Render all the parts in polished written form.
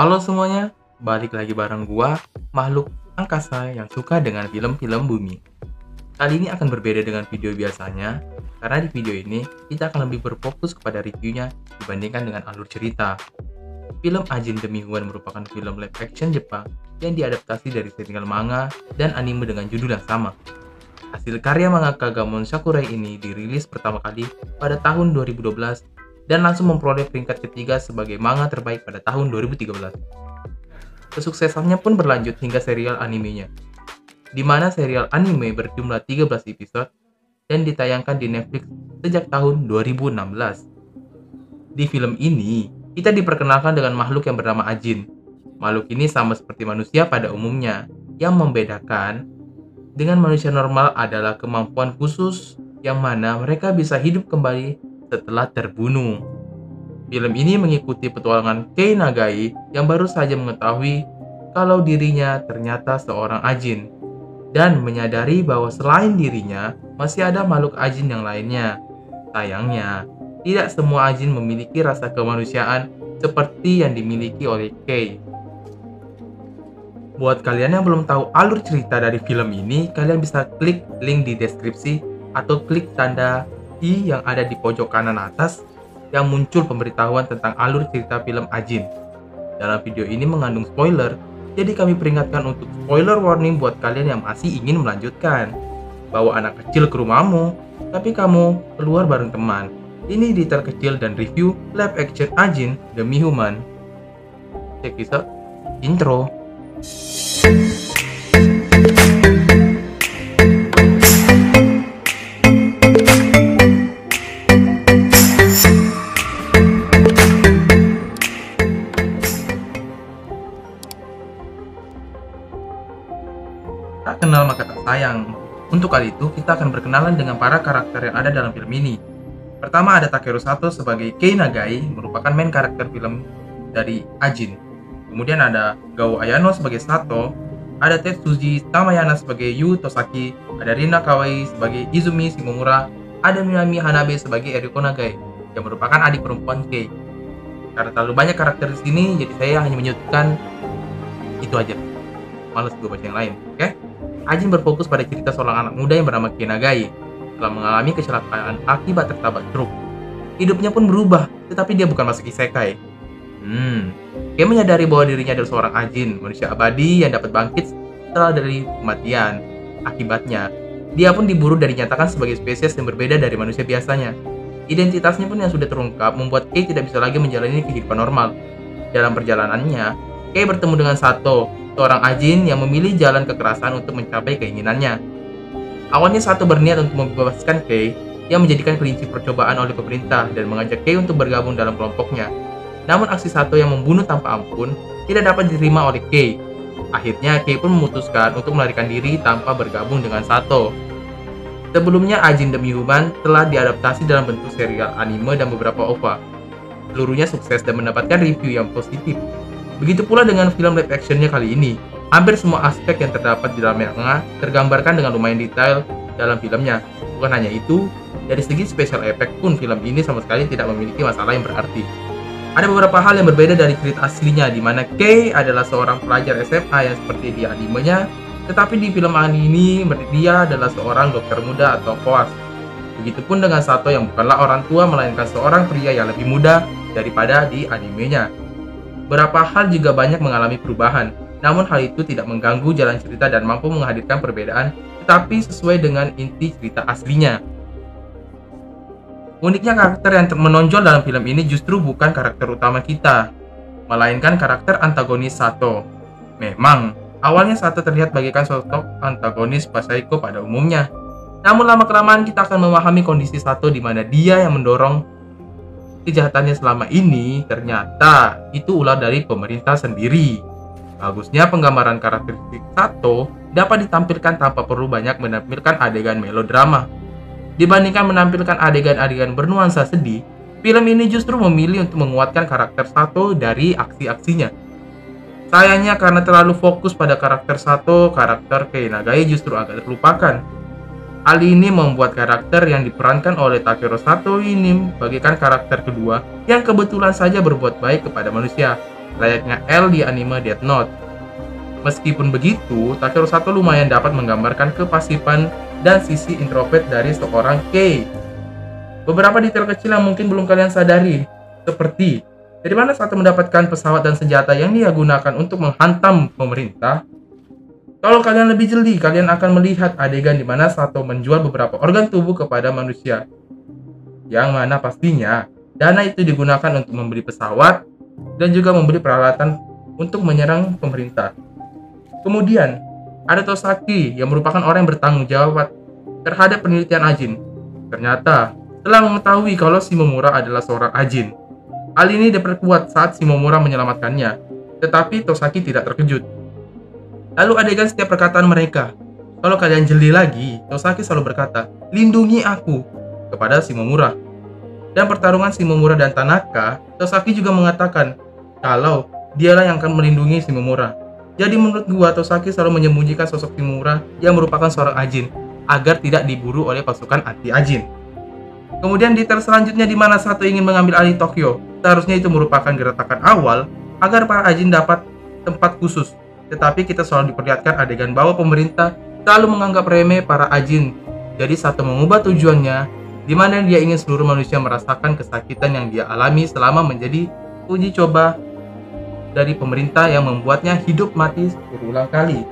Halo semuanya, balik lagi bareng gua, makhluk angkasa yang suka dengan film-film bumi. Kali ini akan berbeda dengan video biasanya, karena di video ini kita akan lebih berfokus kepada reviewnya dibandingkan dengan alur cerita. Film Ajin Demi Human merupakan film live action Jepang yang diadaptasi dari serial manga dan anime dengan judul yang sama. Hasil karya mangaka Gamon Sakurai ini dirilis pertama kali pada tahun 2012 dan langsung memperoleh peringkat ketiga sebagai manga terbaik pada tahun 2013. Kesuksesannya pun berlanjut hingga serial animenya, di mana serial anime berjumlah 13 episode dan ditayangkan di Netflix sejak tahun 2016. Di film ini, kita diperkenalkan dengan makhluk yang bernama Ajin. Makhluk ini sama seperti manusia pada umumnya. Yang membedakan dengan manusia normal adalah kemampuan khusus yang mana mereka bisa hidup kembali setelah terbunuh. Film ini mengikuti petualangan Kei Nagai yang baru saja mengetahui kalau dirinya ternyata seorang Ajin dan menyadari bahwa selain dirinya masih ada makhluk Ajin yang lainnya. Sayangnya, tidak semua Ajin memiliki rasa kemanusiaan seperti yang dimiliki oleh Kei. Buat kalian yang belum tahu alur cerita dari film ini, kalian bisa klik link di deskripsi atau klik tanda I yang ada di pojok kanan atas yang muncul pemberitahuan tentang alur cerita film Ajin. Dalam video ini mengandung spoiler, jadi kami peringatkan untuk spoiler warning buat kalian yang masih ingin melanjutkan. Bawa anak kecil ke rumahmu, tapi kamu keluar bareng teman. Ini detail kecil dan review live action Ajin Demi Human. Check this out. Intro. Tak kenal maka tak sayang. Untuk kali itu, kita akan berkenalan dengan para karakter yang ada dalam film ini. Pertama ada Takeru Sato sebagai Kei Nagai, merupakan main karakter film dari Ajin. Kemudian ada Gao Ayano sebagai Sato, ada Tetsuji Tamayana sebagai Yu Tosaki, ada Rina Kawai sebagai Izumi Shimomura, ada Minami Hanabe sebagai Eriko Nagai, yang merupakan adik perempuan Kei. Karena terlalu banyak karakter di sini, jadi saya hanya menyebutkan itu aja. Males gue baca yang lain, oke? Ajin berfokus pada cerita seorang anak muda yang bernama Kei Nagai setelah mengalami kecelakaan akibat tertabrak truk. Hidupnya pun berubah, tetapi dia bukan masuk isekai. Kei menyadari bahwa dirinya adalah seorang Ajin, manusia abadi yang dapat bangkit setelah dari kematian. Akibatnya, dia pun diburu dan dinyatakan sebagai spesies yang berbeda dari manusia biasanya. Identitasnya pun yang sudah terungkap membuat Kei tidak bisa lagi menjalani kehidupan normal. Dalam perjalanannya, Kei bertemu dengan Sato, seorang Ajin yang memilih jalan kekerasan untuk mencapai keinginannya. Awalnya Sato berniat untuk membebaskan Kei yang menjadikan kelinci percobaan oleh pemerintah dan mengajak Kei untuk bergabung dalam kelompoknya. Namun aksi Sato yang membunuh tanpa ampun tidak dapat diterima oleh Kei. Akhirnya Kei pun memutuskan untuk melarikan diri tanpa bergabung dengan Sato. Sebelumnya Ajin Demi Human telah diadaptasi dalam bentuk serial anime dan beberapa OVA. Seluruhnya sukses dan mendapatkan review yang positif. Begitu pula dengan film live actionnya kali ini. Hampir semua aspek yang terdapat di dalam manga tergambarkan dengan lumayan detail dalam filmnya. Bukan hanya itu, dari segi special effect pun film ini sama sekali tidak memiliki masalah yang berarti. Ada beberapa hal yang berbeda dari cerita aslinya, di mana Kei adalah seorang pelajar SMA yang seperti di animenya, tetapi di film ini dia adalah seorang dokter muda atau koas. Begitupun dengan Sato yang bukanlah orang tua melainkan seorang pria yang lebih muda daripada di animenya. Beberapa hal juga banyak mengalami perubahan, namun hal itu tidak mengganggu jalan cerita dan mampu menghadirkan perbedaan, tetapi sesuai dengan inti cerita aslinya. Uniknya karakter yang menonjol dalam film ini justru bukan karakter utama kita, melainkan karakter antagonis Sato. Memang, awalnya Sato terlihat bagaikan sosok antagonis psycho pada umumnya. Namun lama-kelamaan kita akan memahami kondisi Sato di mana dia yang mendorong kejahatannya selama ini ternyata itu ulah dari pemerintah sendiri. Bagusnya penggambaran karakteristik Sato dapat ditampilkan tanpa perlu banyak menampilkan adegan melodrama. Dibandingkan menampilkan adegan-adegan bernuansa sedih, film ini justru memilih untuk menguatkan karakter Sato dari aksi-aksinya. Sayangnya karena terlalu fokus pada karakter Sato, karakter Kei Nagai justru agak terlupakan. Hal ini membuat karakter yang diperankan oleh Takeru Sato ini bagaikan karakter kedua yang kebetulan saja berbuat baik kepada manusia. layaknya L di anime Death Note. Meskipun begitu, Takeru Sato lumayan dapat menggambarkan kepasifan dan sisi introvert dari seorang Kei. Beberapa detail kecil yang mungkin belum kalian sadari, seperti dari mana Sato mendapatkan pesawat dan senjata yang dia gunakan untuk menghantam pemerintah. Kalau kalian lebih jeli, kalian akan melihat adegan di mana Sato menjual beberapa organ tubuh kepada manusia. Yang mana pastinya, dana itu digunakan untuk membeli pesawat dan juga membeli peralatan untuk menyerang pemerintah. Kemudian, ada Tosaki yang merupakan orang yang bertanggung jawab terhadap penelitian Ajin. Ternyata, telah mengetahui kalau Shimomura adalah seorang Ajin. Hal ini diperkuat saat Shimomura menyelamatkannya, tetapi Tosaki tidak terkejut. Lalu adegan setiap perkataan mereka. Kalau kalian jeli lagi, Tosaki selalu berkata, "Lindungi aku," kepada Shimomura. Dan pertarungan Shimomura dan Tanaka, Tosaki juga mengatakan kalau dialah yang akan melindungi Shimomura. Jadi menurut gua, Tosaki selalu menyembunyikan sosok Shimomura yang merupakan seorang Ajin agar tidak diburu oleh pasukan anti Ajin. Kemudian detail selanjutnya di mana Sato ingin mengambil alih Tokyo. Seharusnya itu merupakan gertakan awal agar para Ajin dapat tempat khusus. Tetapi kita selalu diperlihatkan adegan bahwa pemerintah selalu menganggap remeh para Ajin. Jadi Sato mengubah tujuannya, di mana dia ingin seluruh manusia merasakan kesakitan yang dia alami selama menjadi uji coba dari pemerintah yang membuatnya hidup mati berulang kali.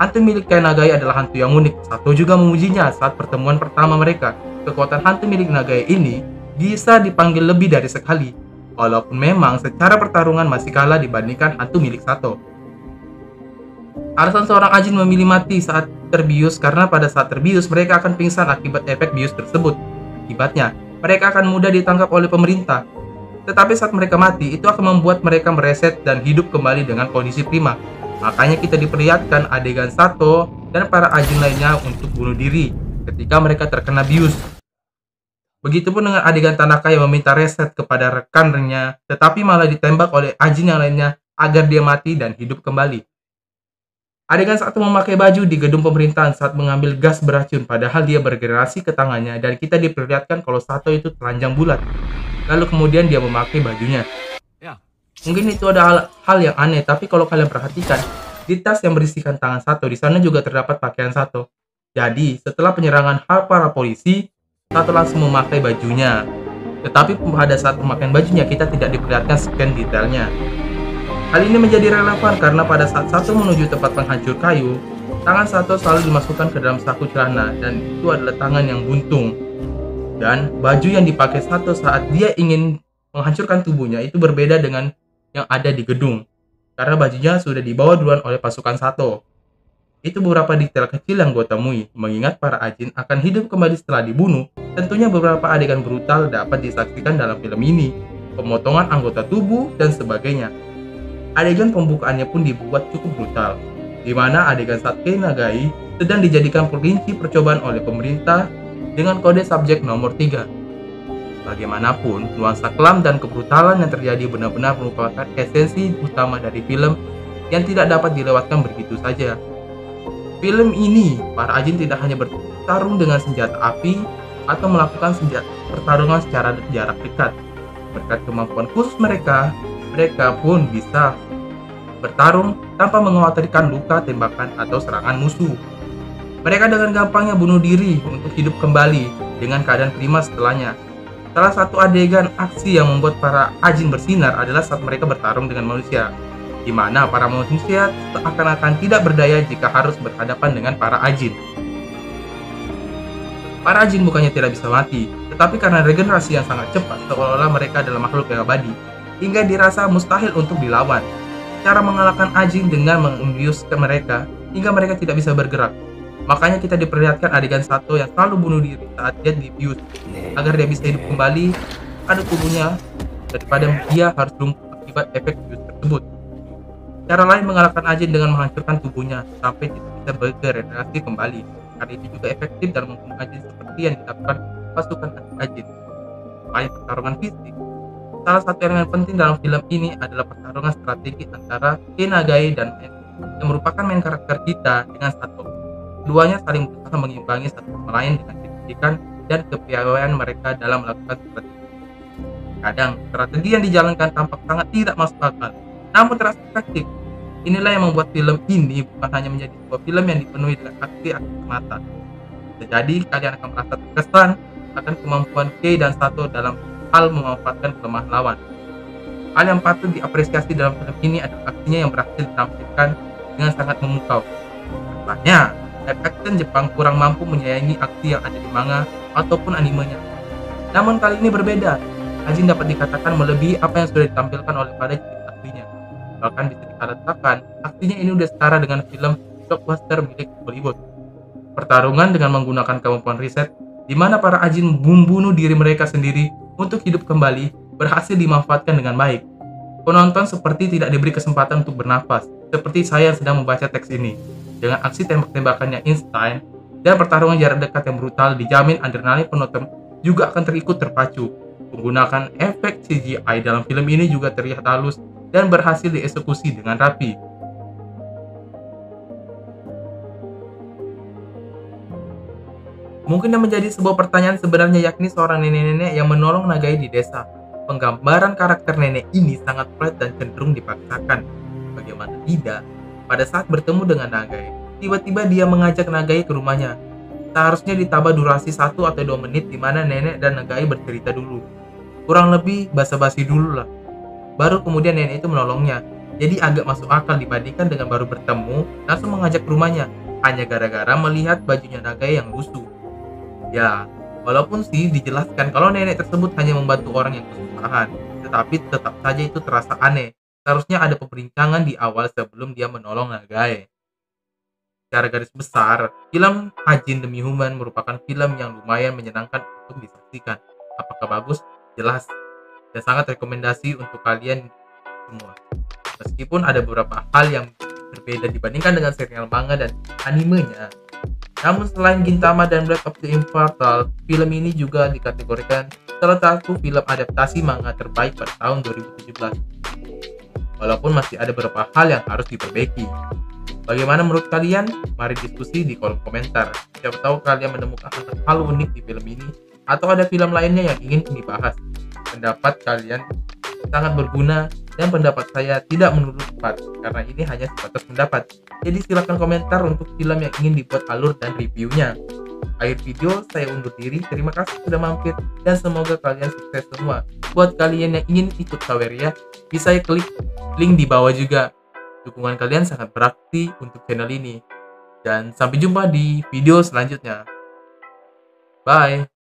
Hantu milik Kei Nagai adalah hantu yang unik. Sato juga memujinya saat pertemuan pertama mereka. Kekuatan hantu milik Nagai ini bisa dipanggil lebih dari sekali, walaupun memang secara pertarungan masih kalah dibandingkan hantu milik Sato. Alasan seorang Ajin memilih mati saat terbius karena pada saat terbius mereka akan pingsan akibat efek bius tersebut. Akibatnya, mereka akan mudah ditangkap oleh pemerintah. Tetapi saat mereka mati, itu akan membuat mereka mereset dan hidup kembali dengan kondisi prima. Makanya kita diperlihatkan adegan Sato dan para Ajin lainnya untuk bunuh diri ketika mereka terkena bius. Begitupun dengan adegan Tanaka yang meminta reset kepada rekannya, tetapi malah ditembak oleh Ajin yang lainnya agar dia mati dan hidup kembali. Adegan Sato memakai baju di gedung pemerintahan saat mengambil gas beracun, padahal dia bergerasi ke tangannya dan kita diperlihatkan kalau Sato itu telanjang bulat. Lalu kemudian dia memakai bajunya. Mungkin itu ada hal yang aneh, tapi kalau kalian perhatikan, di tas yang berisikan tangan Sato, di sana juga terdapat pakaian Sato. Jadi, setelah penyerangan para polisi, Sato langsung memakai bajunya. Tetapi pada saat pemakaian bajunya, kita tidak diperlihatkan scan detailnya. Hal ini menjadi relevan karena pada saat Sato menuju tempat penghancur kayu, tangan Sato selalu dimasukkan ke dalam saku celana, dan itu adalah tangan yang buntung. Dan baju yang dipakai Sato saat dia ingin menghancurkan tubuhnya itu berbeda dengan yang ada di gedung, karena bajunya sudah dibawa duluan oleh pasukan Sato. Itu beberapa detail kecil yang gue temui, mengingat para Ajin akan hidup kembali setelah dibunuh. Tentunya beberapa adegan brutal dapat disaksikan dalam film ini, pemotongan anggota tubuh dan sebagainya. Adegan pembukaannya pun dibuat cukup brutal, di mana adegan saat Kei Nagai sedang dijadikan kelinci percobaan oleh pemerintah dengan kode subjek nomor 3. Bagaimanapun, nuansa kelam dan kebrutalan yang terjadi benar-benar merupakan esensi utama dari film yang tidak dapat dilewatkan begitu saja. Film ini, para Ajin tidak hanya bertarung dengan senjata api atau melakukan pertarungan secara jarak dekat. Berkat kemampuan khusus mereka pun bisa bertarung tanpa mengkhawatirkan luka, tembakan, atau serangan musuh. Mereka dengan gampangnya bunuh diri untuk hidup kembali dengan keadaan prima setelahnya. Salah satu adegan aksi yang membuat para Ajin bersinar adalah saat mereka bertarung dengan manusia, di mana para manusia seakan-akan tidak berdaya jika harus berhadapan dengan para Ajin. Para Ajin bukannya tidak bisa mati, tetapi karena regenerasi yang sangat cepat, seolah-olah mereka adalah makhluk yang abadi, hingga dirasa mustahil untuk dilawan. Cara mengalahkan Ajin dengan membiuskan mereka, hingga mereka tidak bisa bergerak. Makanya kita diperlihatkan adegan Sato yang selalu bunuh diri saat dia dibius, agar dia bisa hidup kembali pada tubuhnya daripada dia harus lumpuh akibat efek bius tersebut. Cara lain mengalahkan Ajin dengan menghancurkan tubuhnya sampai tidak bisa beregenerasi kembali. Karena itu juga efektif dalam membunuh Ajin seperti yang dilakukan pasukan anti Ajin. Selain pertarungan fisik, salah satu elemen penting dalam film ini adalah pertarungan strategi antara Kei Nagai dan En, yang merupakan main karakter kita dengan Sato. Keduanya saling berusaha mengimbangi satu sama lain dengan kecerdikan dan kepiawaian mereka dalam melakukan strategi. Kadang, strategi yang dijalankan tampak sangat tidak masuk akal, namun terasa efektif. Inilah yang membuat film ini bukan hanya menjadi sebuah film yang dipenuhi dengan aksi-aksi semata. Bisa jadi kalian akan merasa terkesan akan kemampuan Kei dan Sato dalam hal memanfaatkan kelemahan lawan. Hal yang patut diapresiasi dalam film ini adalah aksinya yang berhasil ditampilkan dengan sangat memukau. Katanya, live action Jepang kurang mampu menyayangi aksi yang ada di manga ataupun animenya. Namun kali ini berbeda. Ajin dapat dikatakan melebihi apa yang sudah ditampilkan oleh para juri aslinya. Bahkan bisa dikatakan, aksinya ini udah setara dengan film blockbuster milik Hollywood. Pertarungan dengan menggunakan kemampuan riset, di mana para Ajin membunuh diri mereka sendiri untuk hidup kembali, berhasil dimanfaatkan dengan baik. Penonton seperti tidak diberi kesempatan untuk bernafas, seperti saya yang sedang membaca teks ini. Dengan aksi tembak-tembakannya instan dan pertarungan jarak dekat yang brutal, dijamin adrenalin penonton juga akan terikut terpacu. Menggunakan efek CGI dalam film ini juga terlihat halus dan berhasil dieksekusi dengan rapi. Mungkin yang menjadi sebuah pertanyaan sebenarnya yakni seorang nenek-nenek yang menolong Nagai di desa. Penggambaran karakter nenek ini sangat flat dan cenderung dipaksakan. Bagaimana tidak? Pada saat bertemu dengan Nagai, tiba-tiba dia mengajak Nagai ke rumahnya. Seharusnya ditambah durasi 1 atau 2 menit di mana nenek dan Nagai bercerita dulu. Kurang lebih basa-basi dulu lah. Baru kemudian nenek itu menolongnya. Jadi agak masuk akal dibandingkan dengan baru bertemu, langsung mengajak ke rumahnya. Hanya gara-gara melihat bajunya Nagai yang lusuh. Ya, walaupun sih dijelaskan kalau nenek tersebut hanya membantu orang yang kesusahan, tetapi tetap saja itu terasa aneh. Seharusnya ada pemberincangan di awal sebelum dia menolong Nagai. Secara garis besar, film Ajin Demi Human merupakan film yang lumayan menyenangkan untuk disaksikan. Apakah bagus? Jelas. Dan sangat rekomendasi untuk kalian semua. Meskipun ada beberapa hal yang berbeda dibandingkan dengan serial manga dan animenya. Namun selain Gintama dan Blade of the Immortal, film ini juga dikategorikan salah satu film adaptasi manga terbaik pada tahun 2017. Walaupun masih ada beberapa hal yang harus diperbaiki. Bagaimana menurut kalian? Mari diskusi di kolom komentar. Siapa tahu kalian menemukan hal unik di film ini atau ada film lainnya yang ingin dibahas. Pendapat kalian sangat berguna dan pendapat saya tidak menurut tepat karena ini hanya sebatas pendapat. Jadi silakan komentar untuk film yang ingin dibuat alur dan reviewnya. Akhir video saya undur diri. Terima kasih sudah mampir dan semoga kalian sukses semua. Buat kalian yang ingin ikut Saweria, bisa klik link di bawah juga. Dukungan kalian sangat berarti untuk channel ini. Dan sampai jumpa di video selanjutnya. Bye.